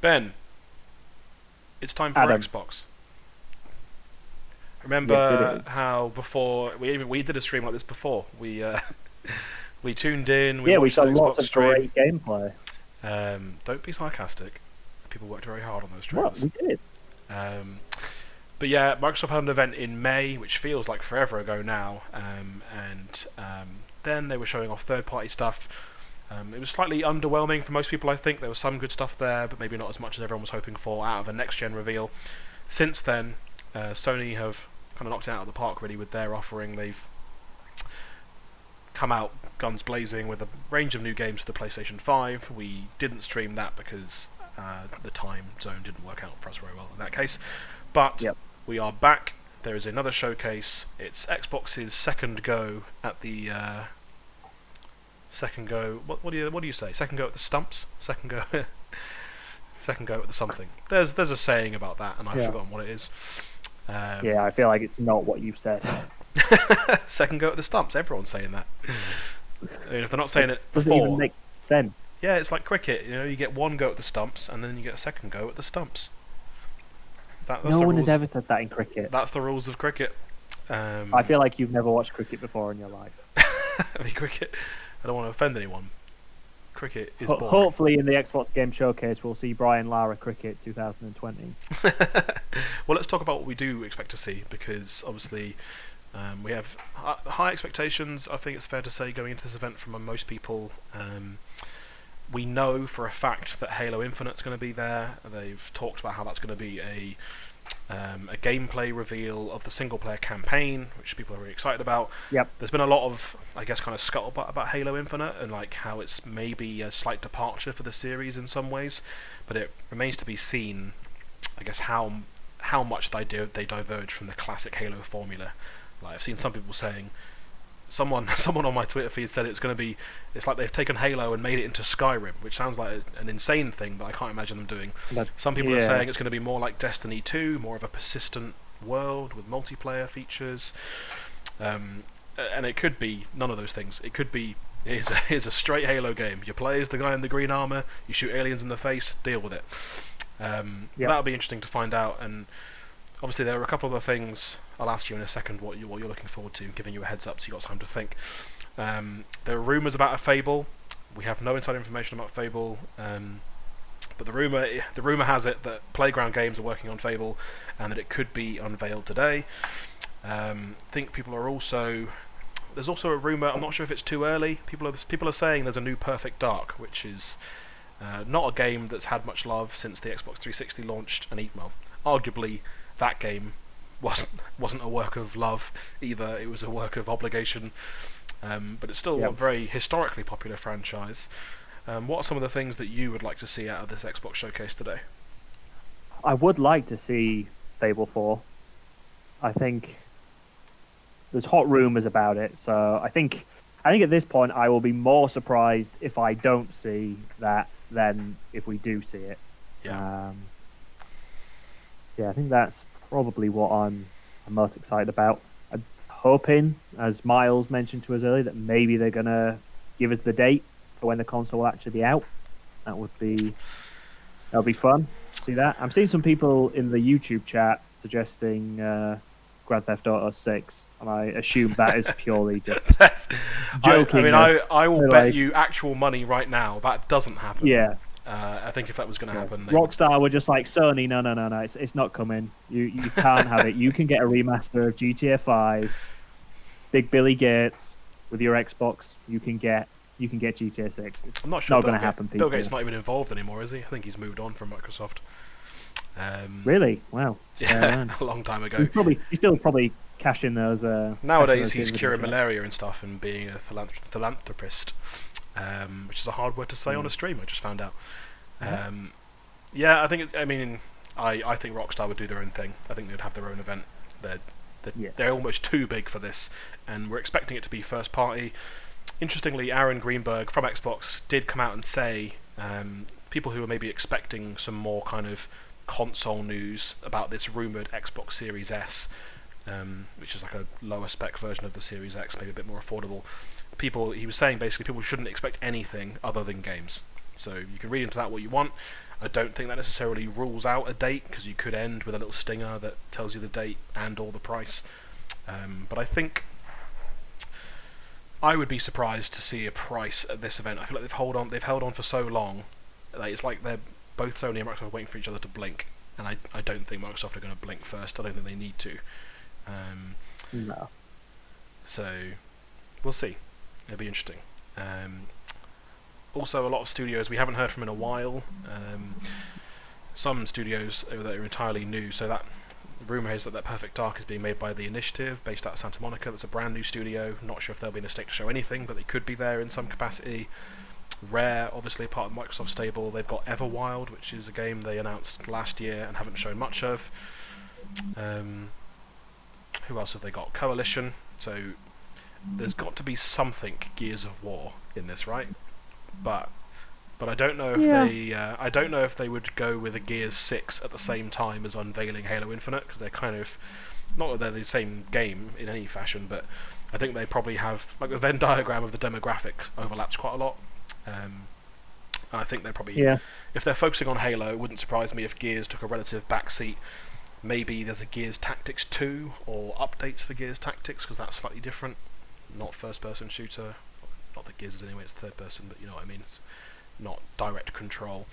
Ben, it's time for Adam. Xbox. Yes, it Remember is. how before we did a stream like this before? We we tuned in, we Yeah, we watched saw an lots Xbox of stream. great gameplay. Don't be sarcastic. People worked very hard on those What streams. we did? Um, but yeah, Microsoft had an event in May, which feels like forever ago now, and then they were showing off third-party stuff. It was slightly underwhelming for most people, I think. There was some good stuff there, but maybe not as much as everyone was hoping for out of a next-gen reveal. Since then, Sony have kind of knocked it out of the park, really, with their offering. They've come out guns blazing with a range of new games for the PlayStation 5. We didn't stream that because the time zone didn't work out for us very well in that case. But Yep. we are back. There is another showcase. It's Xbox's second go at the second go. What do you say? Second go at the stumps. Second go. Second go at the something. There's a saying about that, and I've Yeah. forgotten what it is. Yeah, I feel like it's not what you've said. Second go at the stumps. Everyone's saying that. I mean, if they're not saying it Doesn't even before, make sense. yeah, it's like cricket. You know, you get one go at the stumps, and then you get a second go at the stumps. That's No the one rules. has ever said that in cricket. That's the rules of cricket. I feel like you've never watched cricket before in your life. I mean, cricket. I don't want to offend anyone. Cricket is boring. Hopefully, in the Xbox Game Showcase, we'll see Brian Lara Cricket 2020. Well, let's talk about what we do expect to see, because obviously we have high expectations. I think it's fair to say going into this event from most people. We know for a fact that Halo Infinite's going to be there. They've talked about how that's going to be a gameplay reveal of the single-player campaign, which people are really excited about. Yep. There's been a lot of, I guess, kind of scuttlebutt about Halo Infinite and like how it's maybe a slight departure for the series in some ways, but it remains to be seen, I guess, how much they diverge from the classic Halo formula. Like I've seen some people saying, someone on my Twitter feed said it's like they've taken Halo and made it into Skyrim, which sounds like an insane thing, but I can't imagine them doing. Some people are saying it's going to be more like Destiny 2, more of a persistent world with multiplayer features, and it could be none of those things. It could be here's a straight Halo game. You play as the guy in the green armor, you shoot aliens in the face, deal with it. That'll be interesting to find out. And obviously there are a couple of other things I'll ask you in a second what you're looking forward to, giving you a heads up so you've got time to think. There are rumours about a Fable. We have no inside information about Fable, but the rumour has it that Playground Games are working on Fable and that it could be unveiled today. I think people are also... There's also a rumour, I'm not sure if it's too early, people are saying there's a new Perfect Dark, which is not a game that's had much love since the Xbox 360 launched, and well, arguably that game wasn't a work of love either. It was a work of obligation, but it's still a very historically popular franchise. What are some of the things that you would like to see out of this Xbox showcase today? I would like to see Fable 4. I think there's hot rumours about it, so I think at this point I will be more surprised if I don't see that than if we do see it. Yeah. I think that's probably what I'm most excited about. I'm hoping, as Miles mentioned to us earlier, that maybe they're gonna give us the date for when the console will actually be out. That'll be fun. See that? I'm seeing some people in the YouTube chat suggesting Grand Theft Auto 6, and I assume that is purely just joking. I will bet you actual money right now that doesn't happen. Yeah. I think if that was going to happen, Rockstar were just like, Sony, no, it's not coming. You can't have it. You can get a remaster of GTA 5, Big Billy Gates with your Xbox. You can get GTA 6. It's I'm not sure. Not going to happen. Bill Gates not even involved anymore, is he? I think he's moved on from Microsoft. Really? Wow. Yeah, a long time ago. He's still probably cashing those. Nowadays, he's curing malaria and stuff, and being a philanthropist, which is a hard word to say on a stream. I just found out. I think I think Rockstar would do their own thing. I think they'd have their own event. They're almost too big for this, and we're expecting it to be first party. Interestingly, Aaron Greenberg from Xbox did come out and say people who are maybe expecting some more kind of console news about this rumoured Xbox Series S, which is like a lower spec version of the Series X, maybe a bit more affordable. He was saying basically people shouldn't expect anything other than games. So you can read into that what you want. I don't think that necessarily rules out a date, because you could end with a little stinger that tells you the date and or the price. But I think I would be surprised to see a price at this event. I feel like they've held on for so long. Like, it's like they're both Sony and Microsoft waiting for each other to blink, and I don't think Microsoft are going to blink first. I don't think they need to. No. So we'll see. It'll be interesting. Also, a lot of studios we haven't heard from in a while. Some studios that are entirely new. So that rumour is that Perfect Dark is being made by The Initiative, based out of Santa Monica. That's a brand new studio. Not sure if they'll be in a state to show anything, but they could be there in some capacity. Rare, obviously part of the Microsoft stable. They've got Avowed, which is a game they announced last year and haven't shown much of. Who else have they got? Coalition. So there's got to be something Gears of War in this, right? But I don't know if I don't know if they would go with a Gears 6 at the same time as unveiling Halo Infinite, because they're kind of, not that they're the same game in any fashion, but I think they probably have, like, the Venn diagram of the demographics overlaps quite a lot. And I think they're probably, if they're focusing on Halo, it wouldn't surprise me if Gears took a relative backseat. Maybe there's a Gears Tactics 2 or updates for Gears Tactics, because that's slightly different. Not first-person shooter. Not that Gears is anyway, it's third-person, but you know what I mean. It's not direct control.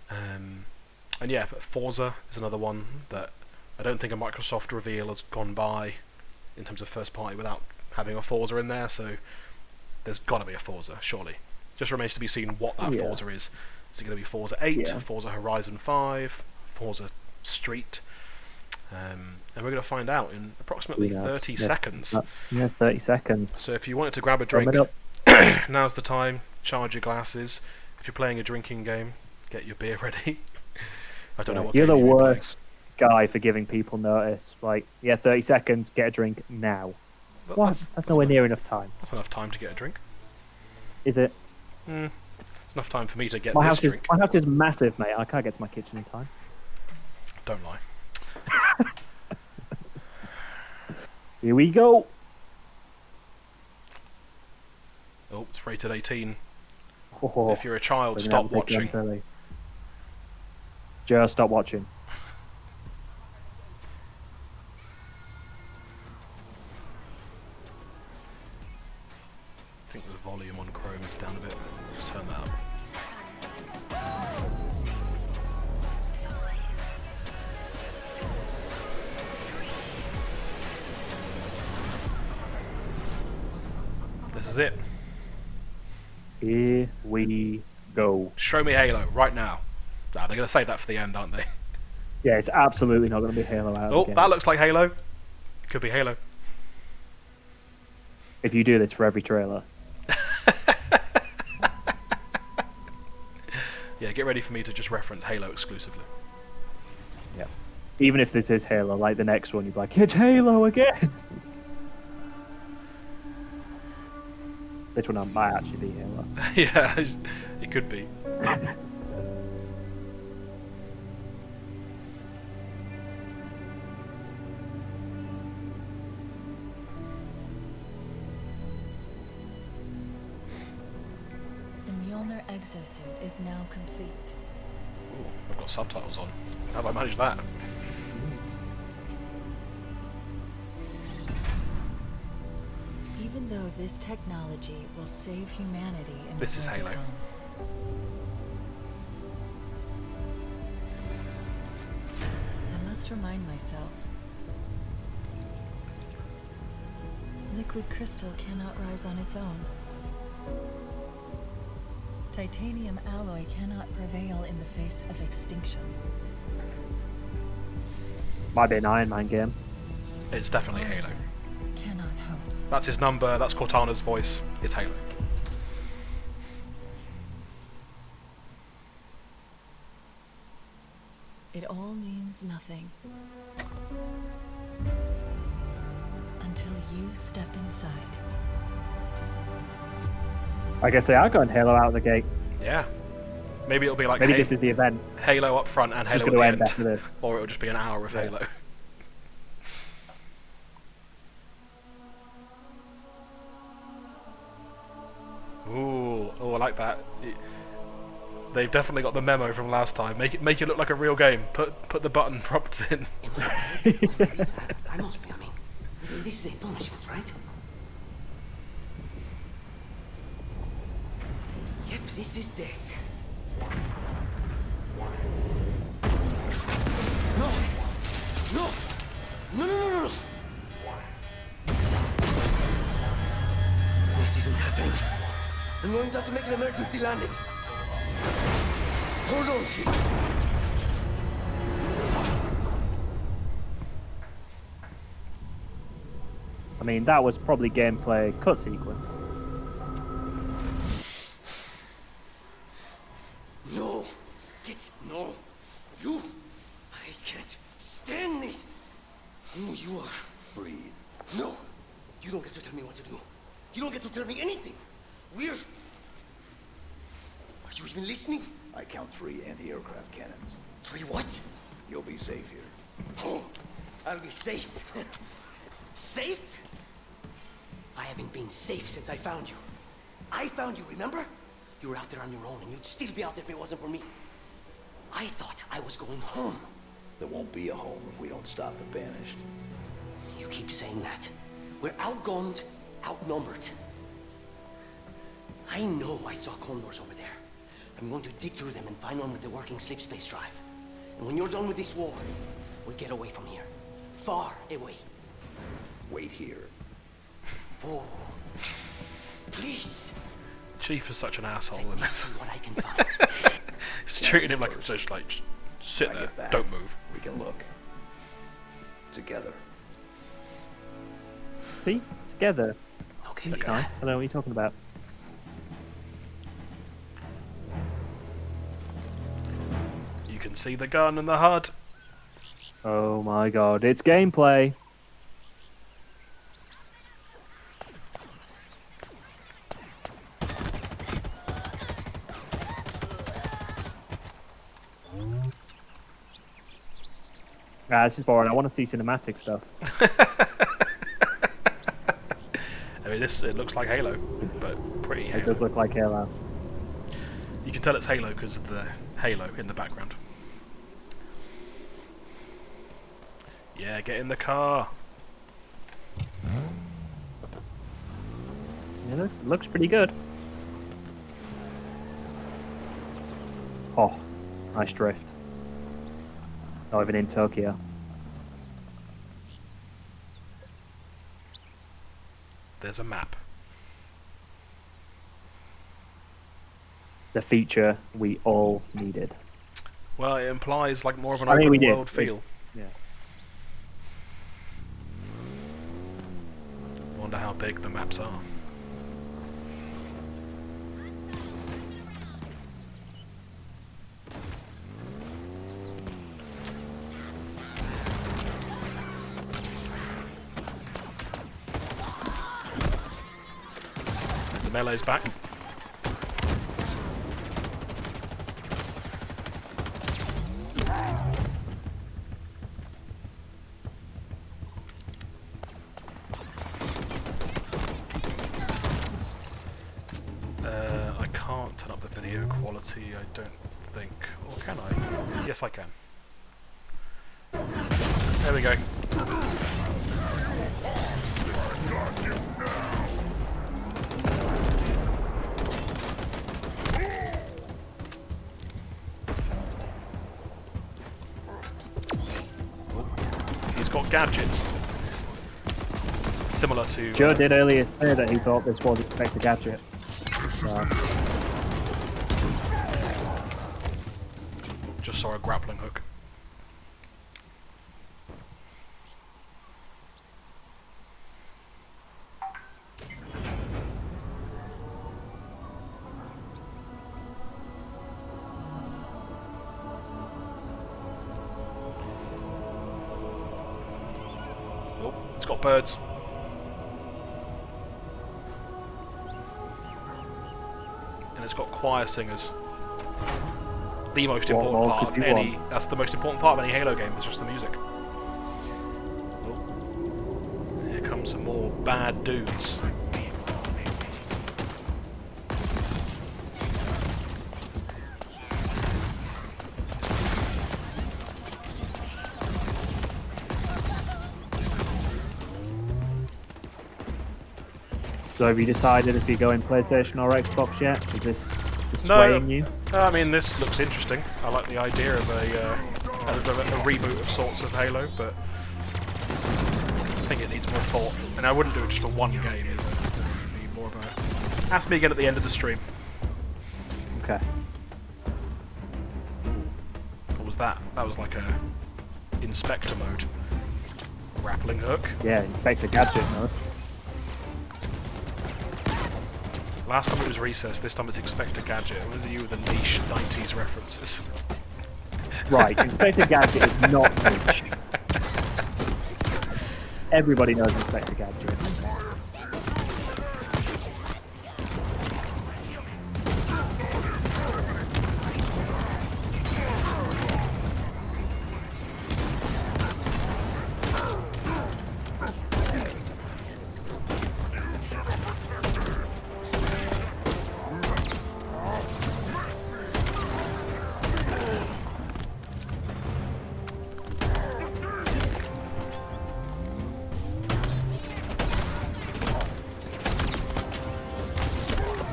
And yeah, Forza is another one that I don't think a Microsoft reveal has gone by in terms of first party without having a Forza in there, so there's got to be a Forza, surely. Just remains to be seen what that Forza is. Is it going to be Forza 8, Forza Horizon 5, Forza Street? And we're going to find out in approximately 30 seconds. 30 seconds. So if you wanted to grab a drink, now's the time. Charge your glasses. If you're playing a drinking game, get your beer ready. I don't know what. You're the worst guy for giving people notice. Like, 30 seconds, get a drink now. Well, that's nowhere near enough time. That's enough time to get a drink. Is it? It's enough time for me to get my this house drink. My house is massive, mate. I can't get to my kitchen in time. Don't lie. Here we go. Oh, it's rated 18. Oh, if you're a child, stop watching. Just stop watching. I think the volume on Chrome is down a bit. Let's turn that up. This is it. Here we go. Show me Halo right now. Nah, they're going to save that for the end, aren't they? Yeah, it's absolutely not going to be Halo out. Oh, that looks like Halo. Could be Halo. If you do this for every trailer. Yeah, get ready for me to just reference Halo exclusively. Yeah. Even if this is Halo, like the next one, you'd be like, it's Halo again! This one might actually be Halo. Yeah, it could be. Exosuit is now complete. Ooh, I've got subtitles on. How have I managed that? Even though this technology will save humanity in this is Halo. I must remind myself. Liquid crystal cannot rise on its own. Titanium alloy cannot prevail in the face of extinction. Might be an Iron Man game. It's definitely Halo. Cannot hope. That's his number, that's Cortana's voice. It's Halo. It all means nothing. Until you step inside. I guess they are going Halo out of the gate. Yeah. Maybe it'll be like maybe this is the event. Halo up front and Halo at the end. Or it'll just be an hour of Halo. Ooh, I like that. They've definitely got the memo from last time. Make it look like a real game. Put the button prompts in. Am I dead? I must be, I mean. This is a punishment, right? Yep, this is death. No! No! No, no, no, no! This isn't happening. I'm going to have to make an emergency landing. Hold on, shit. I mean, that was probably gameplay cut sequence. No! No! You! I can't stand this! Who you are? Breathe. No! You don't get to tell me what to do. You don't get to tell me anything. We're... Are you even listening? I count 3 anti-aircraft cannons. 3 what? You'll be safe here. Oh, I'll be safe. Safe? I haven't been safe since I found you. I found you, remember? You were out there on your own, and you'd still be out there if it wasn't for me. I thought I was going home. There won't be a home if we don't stop the Banished. You keep saying that. We're outgunned, outnumbered. I know I saw condors over there. I'm going to dig through them and find one with the working slip space drive. And when you're done with this war, we'll get away from here. Far away. Wait here. Oh, please. Chief is such an asshole Let in me this. see what I can find. He's treating him like just sit When I there, get back, don't move. We can look. Together. See? Together. Okay, That's yeah. nice. I don't know what you're talking about. You can see the gun and the HUD. Oh my god, it's gameplay. Ah, this is boring. I want to see cinematic stuff. I mean, it looks like Halo, but pretty It Halo. does look like Halo. You can tell it's Halo because of the halo in the background. Yeah, get in the car. It looks pretty good. Oh, nice drift. Not even in Tokyo. There's a map. The feature we all needed. Well, it implies like more of an I think open we did. world feel. Yeah. Wonder how big the maps are. The melee's back. I can't turn up the video quality, I don't think. Or can I? Yes, I can. There we go. He's got gadgets. Similar to... Joe did earlier say that he thought this was Inspector Gadget. Just saw a grappling hook. Oh, it's got birds. And it's got choir singers. The most What important more part could of you any... want? That's the most important part of any Halo game, is just the music. Oh. Here comes some more bad dudes. So have you decided if you're going PlayStation or Xbox yet? Is this No, swaying you? I mean, this looks interesting. I like the idea of a reboot of sorts of Halo, but I think it needs more thought. And I wouldn't do it just for one game. It would be more of a... Ask me again at the end of the stream. Okay. What was that? That was like a inspector mode. Grappling hook. Yeah, Inspector Gadget mode. Last time it was Recess, this time it's Inspector Gadget. What is you with the niche 90s references? Right, Inspector Gadget is not niche. Everybody knows Inspector Gadget.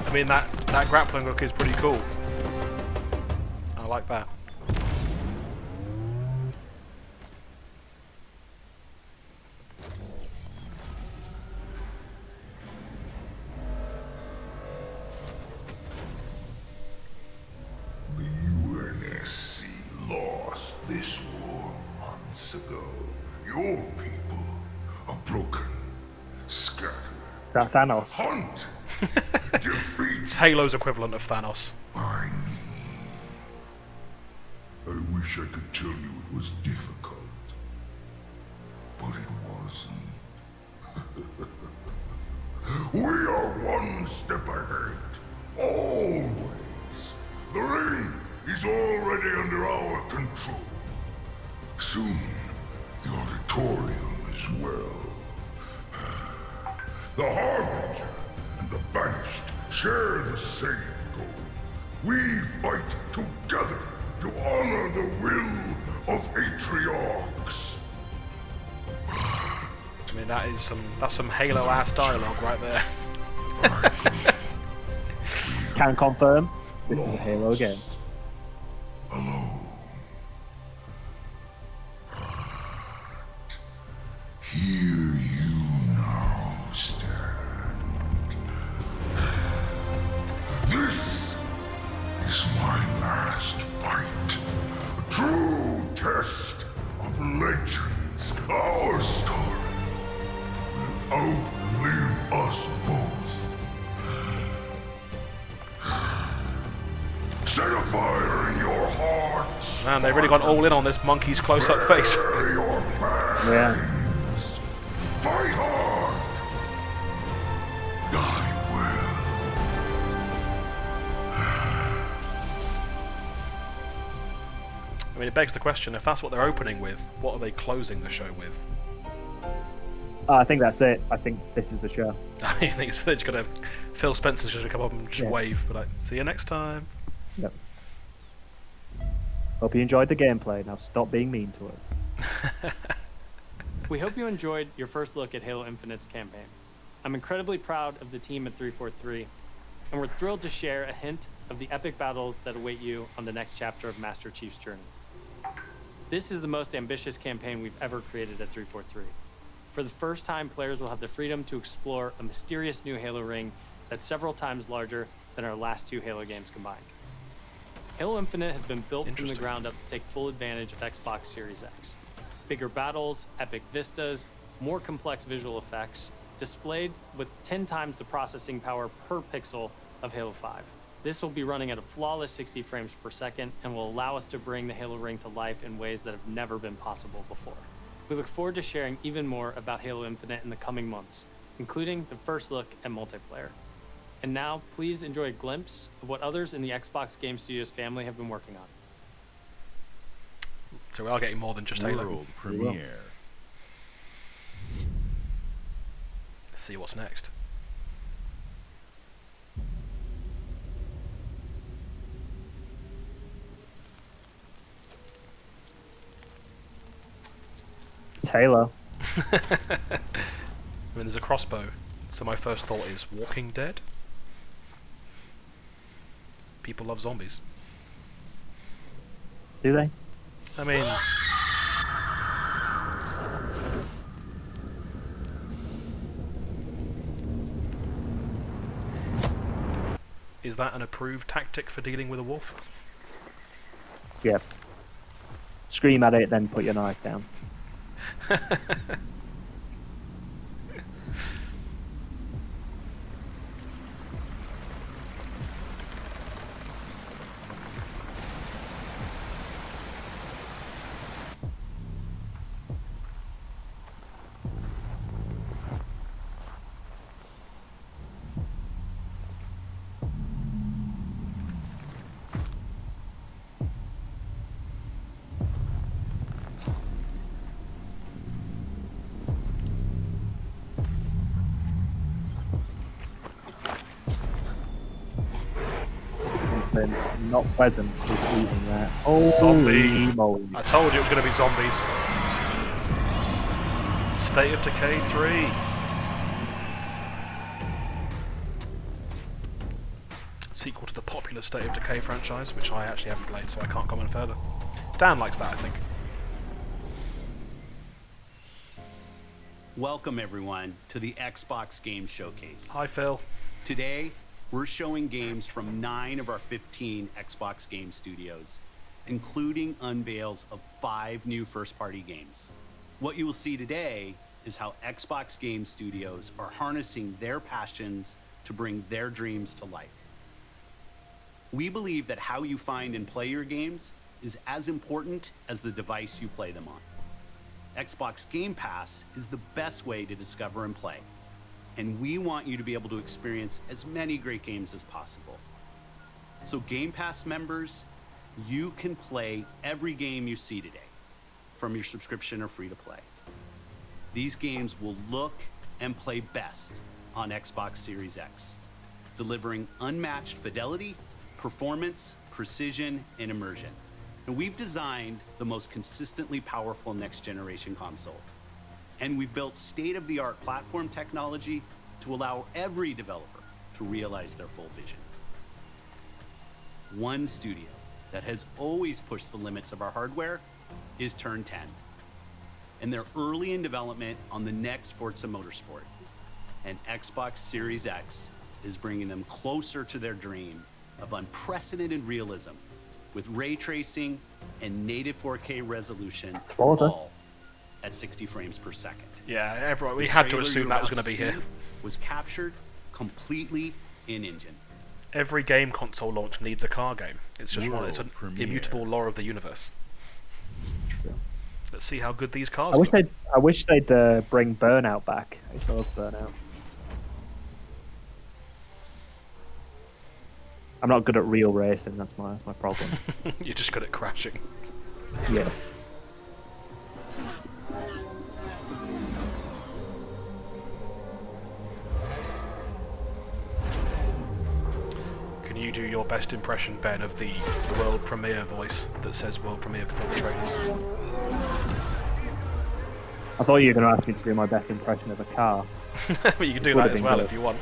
I mean, that grappling hook is pretty cool. I like that. The UNSC lost this war months ago. Your people are broken, scattered. That Thanos. Hunt! Defeat It's Halo's equivalent of Thanos. by me. I wish I could tell you it was difficult, but it wasn't. We are one step ahead, always. The ring is already under our control. Soon, the auditorium as well. The Harbinger and the Banished share the same goal. We fight together to honor the will of Atriarchs. I mean, that's some Halo-ass dialogue right there. Can confirm, this is a Halo game. Alone. Here you now stand. This is my last fight. A true test of legends. Our story will outlive us both. Set a fire in your hearts. Man, they've really gone all in on this monkey's close-up face. Prepare your fangs. Yeah. Fight hard. Die I mean, it begs the question, if that's what they're opening with, what are they closing the show with? I think that's it. I think this is the show. I think they're just going to... Phil Spencer's just going to come up and just Yeah. wave, be like, see you next time. Yep. Hope you enjoyed the gameplay. Now stop being mean to us. We hope you enjoyed your first look at Halo Infinite's campaign. I'm incredibly proud of the team at 343, and we're thrilled to share a hint of the epic battles that await you on the next chapter of Master Chief's journey. This is the most ambitious campaign we've ever created at 343. For the first time, players will have the freedom to explore a mysterious new Halo ring that's several times larger than our last two Halo games combined. Halo Infinite has been built from the Interesting. ground up to take full advantage of Xbox Series X. Bigger battles, epic vistas, more complex visual effects, displayed with 10 times the processing power per pixel of Halo 5. This will be running at a flawless 60 frames per second and will allow us to bring the Halo ring to life in ways that have never been possible before. We look forward to sharing even more about Halo Infinite in the coming months, including the first look at multiplayer. And now, please enjoy a glimpse of what others in the Xbox Game Studios family have been working on. So we are getting more than just Halo. World premiere. Let's see what's next. It's Halo. I mean, there's a crossbow. So my first thought is Walking Dead. People love zombies. Do they? I mean, is that an approved tactic for dealing with a wolf? Yeah. Scream at it, then put your knife down. Not pleasant is eating that. Zombie. Moly. I told you it was going to be zombies. State of Decay 3. Sequel to the popular State of Decay franchise, which I actually haven't played, so I can't comment further. Dan likes that, I think. Welcome everyone to the Xbox Game Showcase. Hi, Phil. Today, we're showing games from 9 of our 15 Xbox game studios, including unveils of 5 new first-party games. What you will see today is how Xbox game studios are harnessing their passions to bring their dreams to life. We believe that how you find and play your games is as important as the device you play them on. Xbox Game Pass is the best way to discover and play, and we want you to be able to experience as many great games as possible. So Game Pass members, you can play every game you see today, from your subscription or free to play. These games will look and play best on Xbox Series X, delivering unmatched fidelity, performance, precision, and immersion. And we've designed the most consistently powerful next-generation console. And we've built state-of-the-art platform technology to allow every developer to realize their full vision. One studio that has always pushed the limits of our hardware is Turn 10. And they're early in development on the next Forza Motorsport. And Xbox Series X is bringing them closer to their dream of unprecedented realism with ray tracing and native 4K resolution, all at 60 frames per second. Yeah, everyone, we had to assume that was going to be here. Was captured completely in-engine. Every game console launch needs a car game. It's just one. It's an premiere. immutable law of the universe. Yeah. Let's see how good these cars I look. wish they'd bring Burnout back. I love Burnout. I'm not good at real racing. That's my problem. You're just good at crashing. Yeah. Can you do your best impression, Ben, of the world premiere voice that says world premiere before the trailers? I thought you were going to ask me to do my best impression of a car. But you can do that as well if you want.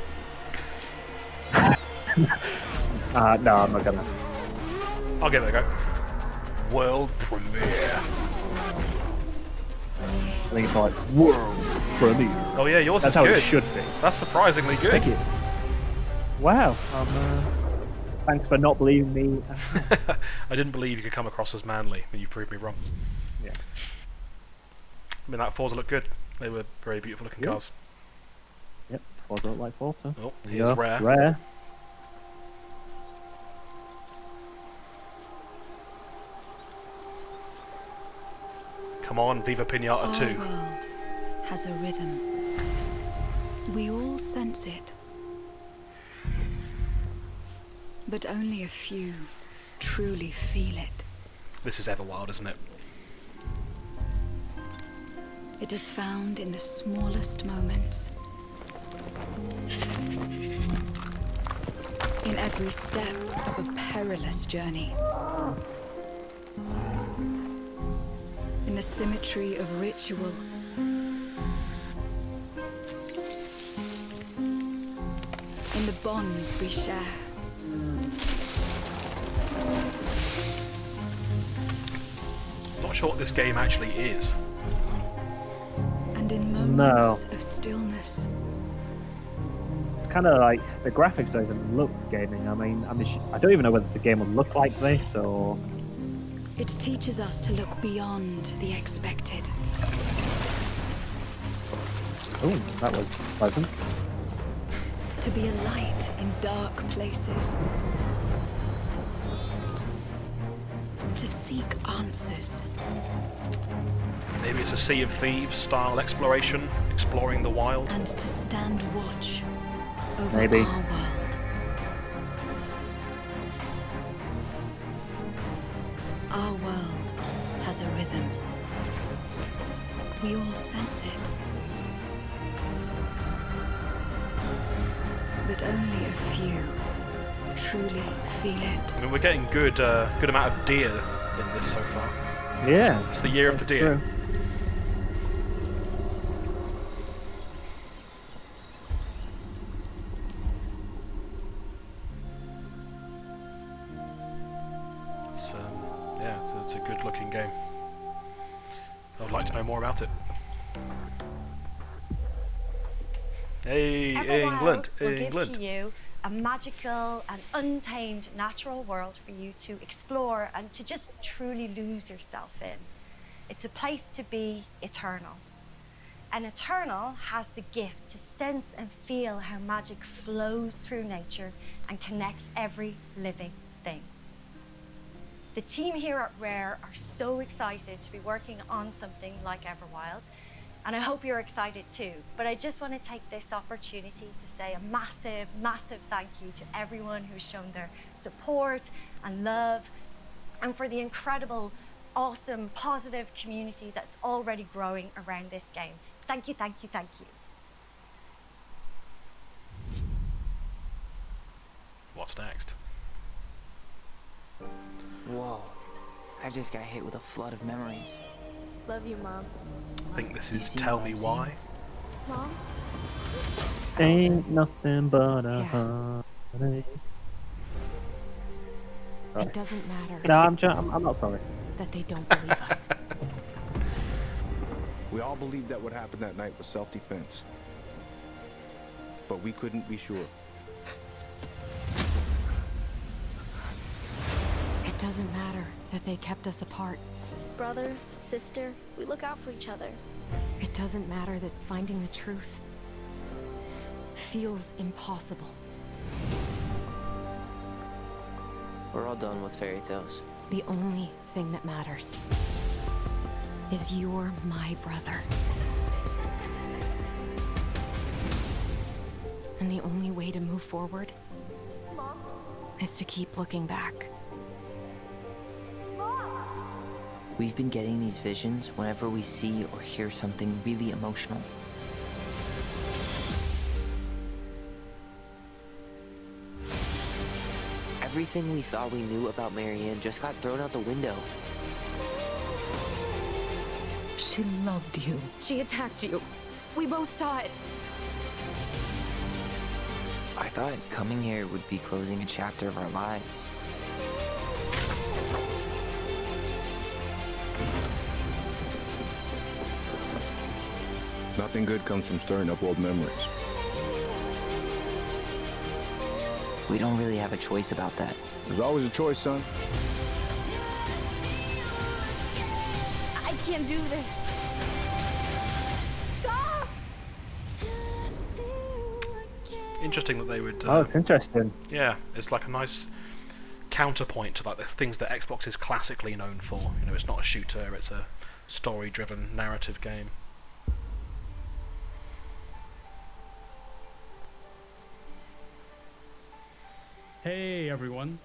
No, I'm not gonna. I'll give it a go. World premiere. I think it's like world premiere. Oh yeah, yours That's is how good. it should be. That's surprisingly good. Thank you. Wow. Thanks for not believing me. I didn't believe you could come across as manly, but you proved me wrong. Yeah. I mean, that Forza looked good. They were very beautiful looking cars. Yep. Forza look like Forza. Oh, here's Rare. Rare. Come on, Viva Pinata Our 2. world has a rhythm. We all sense it. But only a few truly feel it. This is Everwild, isn't it? It is found in the smallest moments. In every step of a perilous journey. In the symmetry of ritual. bonds we share. Not sure what this game actually is. And in moments of stillness, It's kind of like the graphics don't even look gaming. I mean, I don't even know whether the game will look like this or. it teaches us to look beyond the expected. Oh, that was pleasant. To be a light in dark places. To seek answers. Maybe it's a Sea of Thieves style exploration, exploring the wild. And to stand watch over Maybe. our world. Our world has a rhythm. We all sense it. But only a few truly feel it. I mean, we're getting good amount of deer in this so far. Yeah. It's the year of the deer. True. It's a good looking game. I would like to know more about it. Hey, England! will England! give to you a magical and untamed natural world for you to explore and to just truly lose yourself in. It's a place to be eternal. And Eternal has the gift to sense and feel how magic flows through nature and connects every living thing. The team here at Rare are so excited to be working on something like Everwild, and I hope you're excited too. But I just want to take this opportunity to say a massive, massive thank you to everyone who's shown their support and love, and for the incredible, awesome, positive community that's already growing around this game. Thank you, thank you, thank you. What's next? Whoa. I just got hit with a flood of memories. Love you, Mom. I think this is see Tell what Me I'm Why. Mom? Ain't nothing but a Yeah. heartache. Sorry. It doesn't matter No, I'm not sorry. that they don't believe us. We all believed that what happened that night was self-defense. But we couldn't be sure. It doesn't matter that they kept us apart. Brother, sister, we look out for each other. It doesn't matter that finding the truth feels impossible. We're all done with fairy tales. The only thing that matters is you're my brother. And the only way to move forward is to keep looking back. We've been getting these visions whenever we see or hear something really emotional. Everything we thought we knew about Marianne just got thrown out the window. She loved you. She attacked you. We both saw it. I thought coming here would be closing a chapter of our lives. Nothing good comes from stirring up old memories. We don't really have a choice about that. There's always a choice, son. I can't do this. Stop! Interesting that they would. Oh, it's interesting. Yeah, it's like a nice counterpoint to like the things that Xbox is classically known for. You know, it's not a shooter; it's a story-driven narrative game. Hey everyone,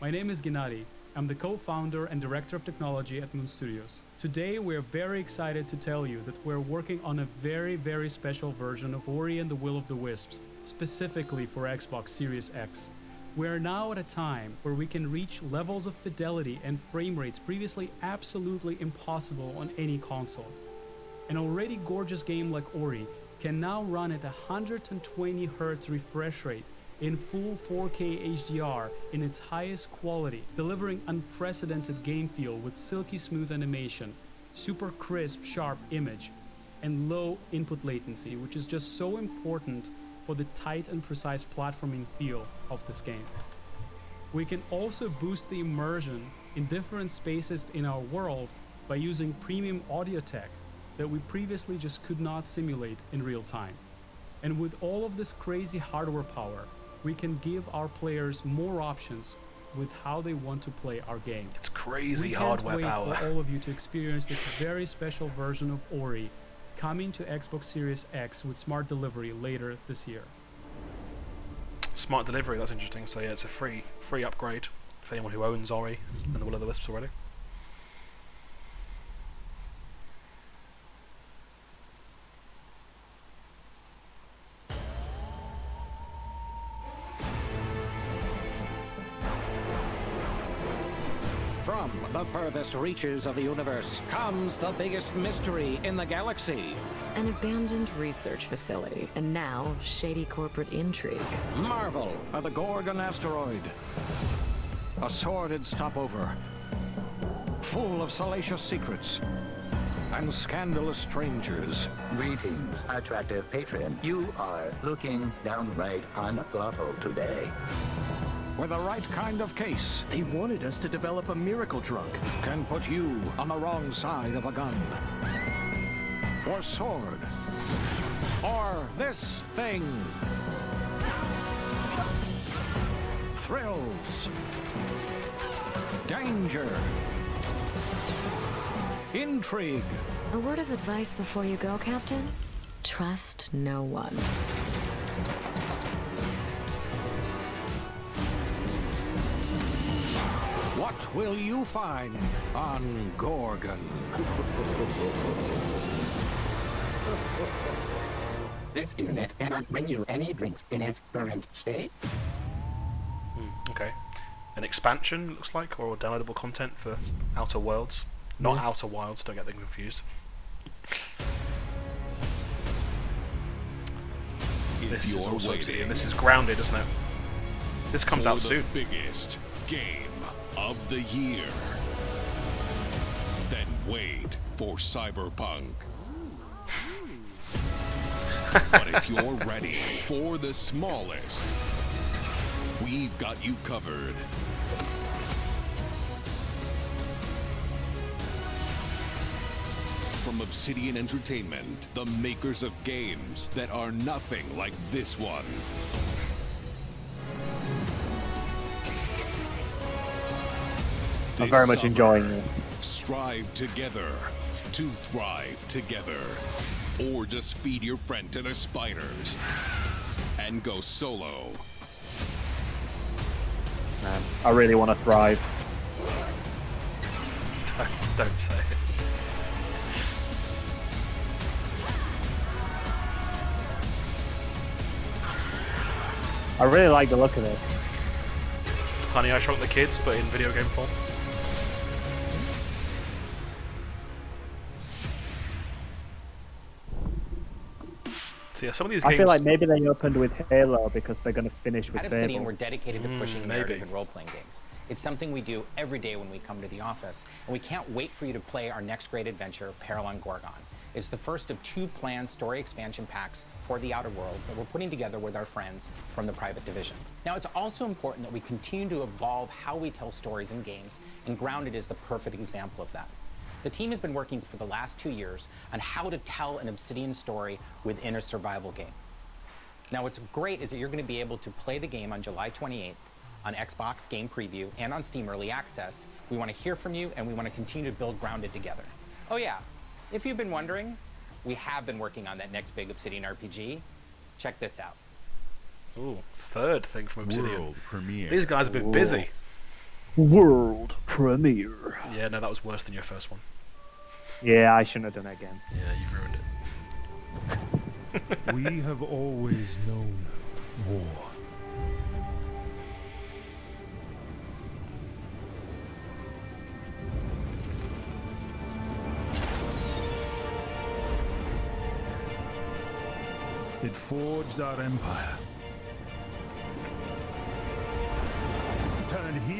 my name is Gennady. I'm the co-founder and director of technology at Moon Studios. Today we're very excited to tell you that we're working on a very, very special version of Ori and the Will of the Wisps, specifically for Xbox Series X. We're now at a time where we can reach levels of fidelity and frame rates previously absolutely impossible on any console. An already gorgeous game like Ori can now run at 120 Hz refresh rate in full 4K HDR in its highest quality, delivering unprecedented game feel with silky smooth animation, super crisp, sharp image, and low input latency, which is just so important for the tight and precise platforming feel of this game. We can also boost the immersion in different spaces in our world by using premium audio tech that we previously just could not simulate in real time. And with all of this crazy hardware power, we can give our players more options with how they want to play our game. It's crazy hardware power. We can't wait for all of you to experience this very special version of Ori coming to Xbox Series X with smart delivery later this year. Smart delivery, that's interesting. So yeah, it's a free upgrade for anyone who owns Ori and the Will-o'-the-Wisps already. From the furthest reaches of the universe comes the biggest mystery in the galaxy. An abandoned research facility, and now shady corporate intrigue. Marvel at the Gorgon asteroid. A sordid stopover, full of salacious secrets and scandalous strangers. Greetings, attractive patron. You are looking downright unlawful today. With the right kind of case, They wanted us to develop a miracle drug. can put you on the wrong side of a gun. Or sword. Or this thing. Thrills. Danger. Intrigue. A word of advice before you go, Captain? Trust no one. What will you find on Gorgon? This unit cannot bring you any drinks in its current state. Okay. An expansion, looks like, or downloadable content for Outer Worlds. Not Outer Wilds, don't get them confused. This is also Obsidian. This is Grounded, isn't it? This comes out soon. The biggest game of the year. Then wait for Cyberpunk. But if you're ready for the smallest, we've got you covered. From Obsidian Entertainment, the makers of games that are nothing like this one. I'm very much enjoying it. Strive together to thrive together. Or just feed your friend to the spiders and go solo. I really want to thrive. Don't say it. I really like the look of it. Honey, I Shrunk the Kids, but in video game form. So yeah, some of these games... I feel like maybe they opened with Halo because they're going to finish with At Obsidian, Fable. we're dedicated to pushing narrative and role-playing games. It's something we do every day when we come to the office, and we can't wait for you to play our next great adventure, Peril on Gorgon. It's the first of 2 planned story expansion packs for the Outer Worlds that we're putting together with our friends from the Private Division. Now, it's also important that we continue to evolve how we tell stories in games, and Grounded is the perfect example of that. The team has been working for the last 2 years on how to tell an Obsidian story within a survival game. Now, what's great is that you're going to be able to play the game on July 28th on Xbox Game Preview and on Steam Early Access. We want to hear from you, and we want to continue to build Grounded together. Oh yeah, if you've been wondering, we have been working on that next big Obsidian RPG. Check this out. Ooh, third thing from Obsidian. World premiere. These guys have been busy. World premiere. Yeah, no, that was worse than your first one. Yeah, I shouldn't have done it again. Yeah, you ruined it. We have always known war. It forged our empire.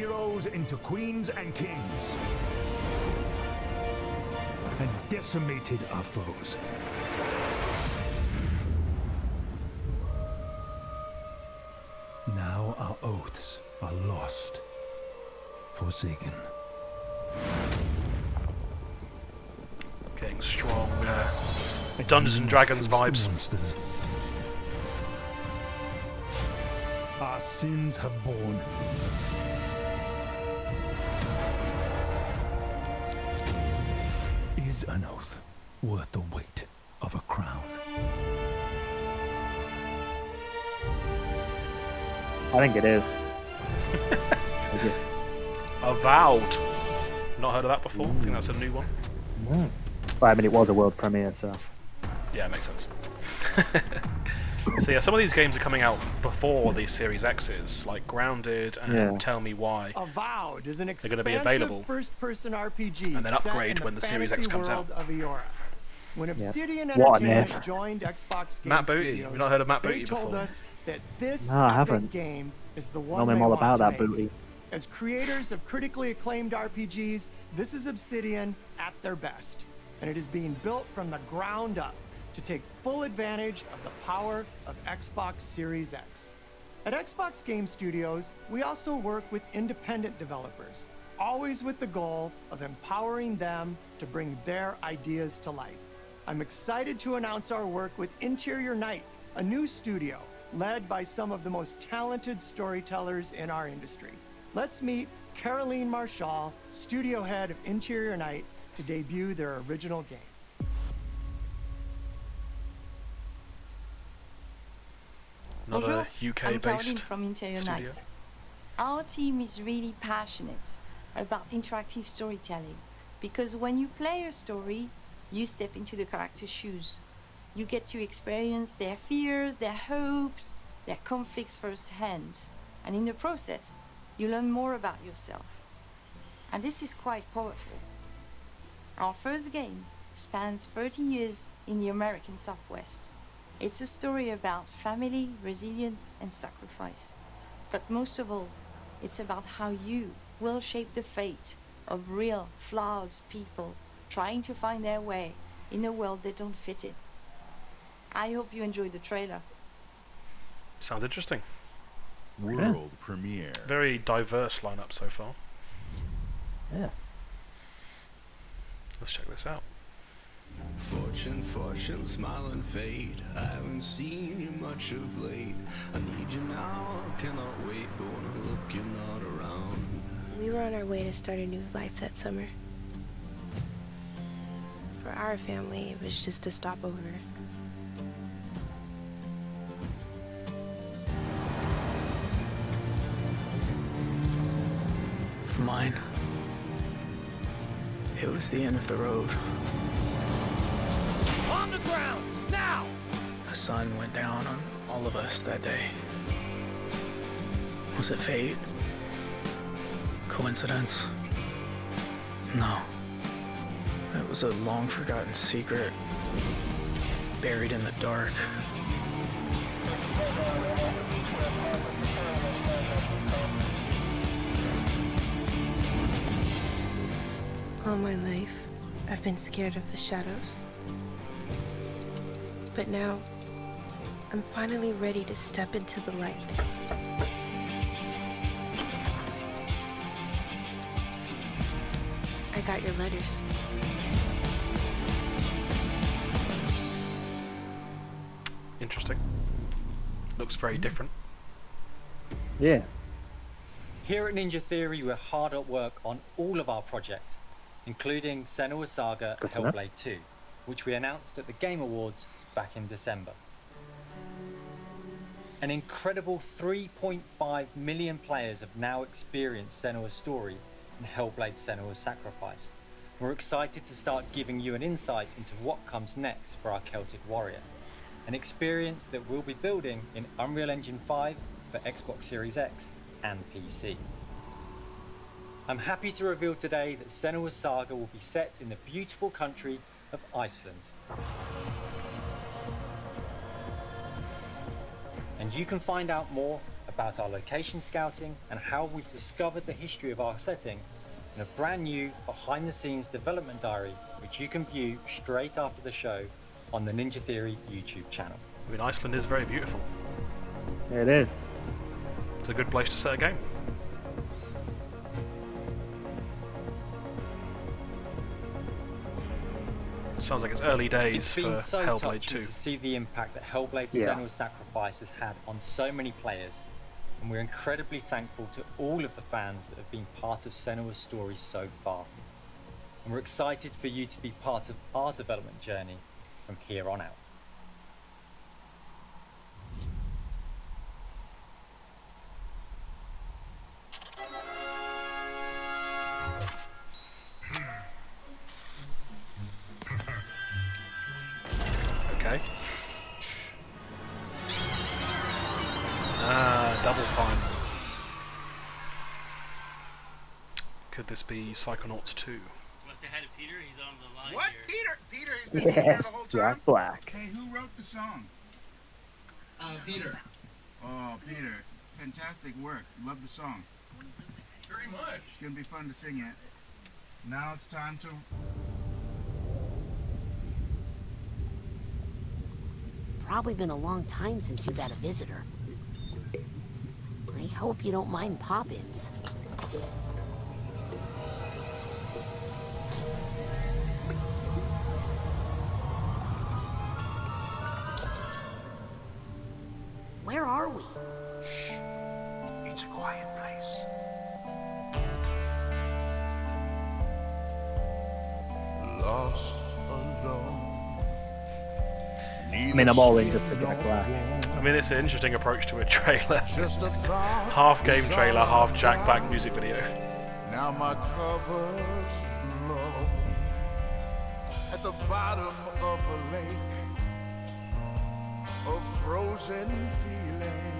heroes into queens and kings, and decimated our foes. Now our oaths are lost, forsaken. Getting strong Dungeons and Dragons vibes. Our sins have borne. Is an oath worth the weight of a crown? I think it is. Avowed. Not heard of that before. I think that's a new one. No. But I mean, it was a world premiere, so. Yeah, it makes sense. So yeah, some of these games are coming out before these Series X's, like Grounded and Tell Me Why. Avowed is an They're going to be available, first-person RPG and then upgrade when the Series X comes out. Of Eora. When Obsidian What Entertainment joined Xbox Game Matt Booty. Studios, You've not heard of Matt Booty they told before? us that this No, I epic haven't. game is the Tell one me they all want about to that make. booty. As creators of critically acclaimed RPGs, this is Obsidian at their best, and it is being built from the ground up to take full advantage of the power of Xbox Series X. At Xbox Game Studios, we also work with independent developers, always with the goal of empowering them to bring their ideas to life. I'm excited to announce our work with Interior Night, a new studio led by some of the most talented storytellers in our industry. Let's meet Caroline Marshall, studio head of Interior Night, to debut their original game. Another I'm Caroline UK-based from Interior studio. Night. Our team is really passionate about interactive storytelling because when you play a story, you step into the character's shoes. You get to experience their fears, their hopes, their conflicts firsthand. And in the process, you learn more about yourself. And this is quite powerful. Our first game spans 30 years in the American Southwest. It's a story about family, resilience, and sacrifice. But most of all, it's about how you will shape the fate of real, flawed people trying to find their way in a world they don't fit in. I hope you enjoy the trailer. Sounds interesting. World premiere. Very diverse lineup so far. Yeah. Let's check this out. Fortune, fortune, smile and fade. I haven't seen you much of late. I need you now, cannot wait. But when I look, you're not around. We were on our way to start a new life that summer. For our family, it was just a stopover. For mine, it was the end of the road. On the ground, now! The sun went down on all of us that day. Was it fate? Coincidence? No. It was a long-forgotten secret, buried in the dark. All my life, I've been scared of the shadows. But now, I'm finally ready to step into the light. I got your letters. Interesting. Looks very different. Yeah. Here at Ninja Theory, we're hard at work on all of our projects, including Senua's Saga and Hellblade 2, which we announced at the Game Awards back in December. An incredible 3.5 million players have now experienced Senua's story and Hellblade Senua's Sacrifice. We're excited to start giving you an insight into what comes next for our Celtic Warrior, an experience that we'll be building in Unreal Engine 5 for Xbox Series X and PC. I'm happy to reveal today that Senua's Saga will be set in the beautiful country of Iceland. And you can find out more about our location scouting and how we've discovered the history of our setting in a brand new behind-the-scenes development diary, which you can view straight after the show on the Ninja Theory YouTube channel. I mean, Iceland is very beautiful. It is. It's a good place to set a game. Sounds like it's early days It's for been so Hellblade touching 2. to see the impact that Hellblade: Senua's Sacrifice has had on so many players, and we're incredibly thankful to all of the fans that have been part of Senua's story so far. And we're excited for you to be part of our development journey from here on out. Okay. Double Fine. Could this be Psychonauts 2? Want to say hi to Peter? He's on the line What? here. Peter, he's been sitting here Yes, the whole time? Jack Black. Hey, who wrote the song? Peter. Oh, Peter. Fantastic work. Love the song. Very much. It's gonna be fun to sing it. Now it's time to... Probably been a long time since you've had a visitor. I hope you don't mind pop-ins. Where are we? Shh. It's a quiet place. Lost alone. I mean, I'm all in just for Jack Black. I mean, it's an interesting approach to a trailer. Half game trailer, half Jack Black music video. Now my cover's low at the bottom of a lake, a frozen feeling.